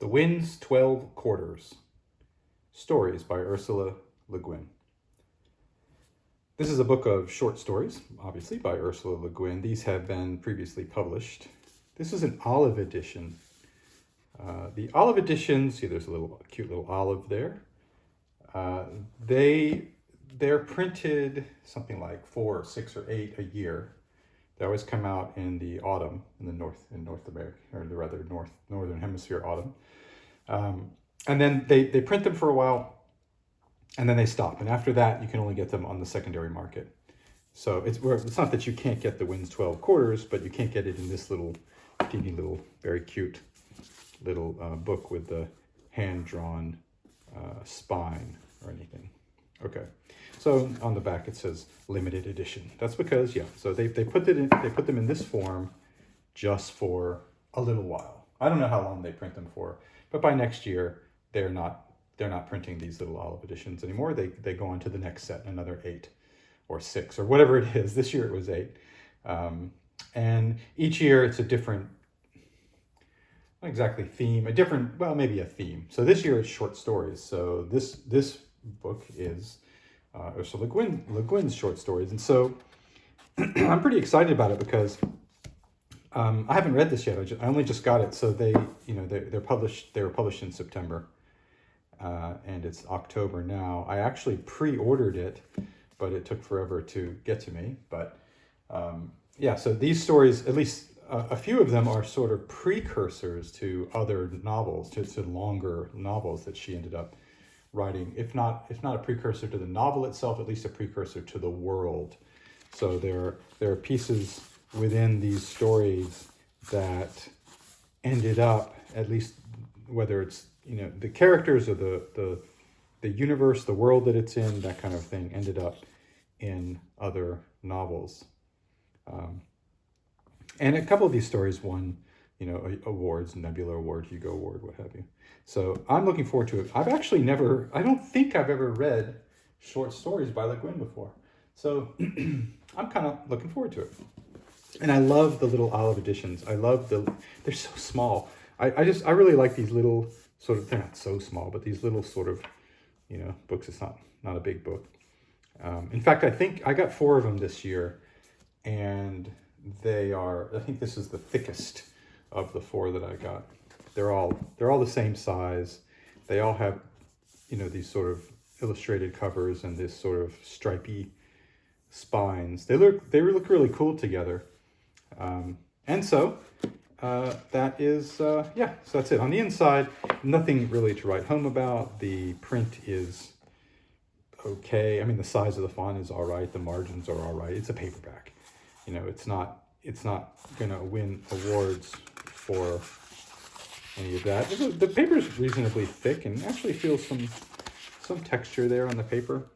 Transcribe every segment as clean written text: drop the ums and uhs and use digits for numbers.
The Wind's 12 Quarters. Stories by Ursula LeGuin. This is a book of short stories, obviously, by Ursula LeGuin. These have been previously published. This is an olive edition. The olive editions, see there's a cute little olive there. They're printed something like 4 or 6 or 8 a year. They always come out in the autumn in North America, or rather northern hemisphere autumn. And then they print them for a while, and then they stop. And after that, you can only get them on the secondary market. So it's not that you can't get the Wind's 12 Quarters, but you can't get it in this little teeny little, very cute little book with the hand-drawn spine or anything. Okay, so on the back it says limited edition. That's because, yeah, so they put them in this form just for a little while. I don't know how long they print them for, but by next year they're not printing these little olive editions anymore. They go on to the next set, another 8 or 6 or whatever it is. This year it was 8, and each year it's a different, not exactly theme, well, maybe a theme. So this year it's short stories. So this book is Ursula Le Guin's short stories, and so I'm pretty excited about it because I haven't read this yet. I only just got it. So they were published in September, and it's October now. I actually pre-ordered it, but it took forever to get to me. But yeah, so these stories, at least a few of them, are sort of precursors to other novels, to longer novels that she ended up writing. If not a precursor to the novel itself, at least a precursor to the world. So there are pieces within these stories that ended up, at least whether it's the characters or the universe, the world that it's in, that kind of thing, ended up in other novels. And a couple of these stories won, awards, Nebula Award, Hugo Award, what have you. So I'm looking forward to it. I don't think I've ever read short stories by Le Guin before. So I'm kind of looking forward to it. And I love the little olive editions. They're so small. I really like these little sort of, they're not so small, but these little sort of, books. It's not a big book. In fact, I think I got 4 of them this year, and I think this is the thickest of the 4 that I got. They're all the same size. They all have, these sort of illustrated covers and this sort of stripy spines. They look really cool together. And so that is, yeah, so that's it. On the inside, nothing really to write home about. The print is okay. I mean, the size of the font is all right. The margins are all right. It's a paperback. It's not going to win awards for any of that. The paper is reasonably thick and actually feels some texture there on the paper.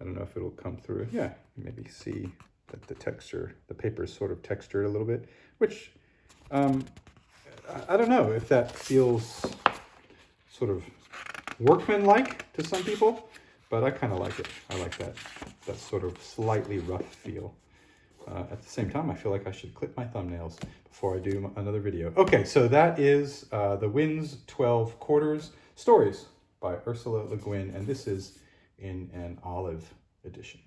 I don't know if it'll come through. Yeah, maybe see that the paper is sort of textured a little bit, which I don't know if that feels sort of workmanlike to some people, but I kind of like it. I like that sort of slightly rough feel. At the same time, I feel like I should clip my thumbnails before I do another video. Okay, so that is The Wind's 12 Quarters Stories by Ursula Le Guin, and this is in an olive edition.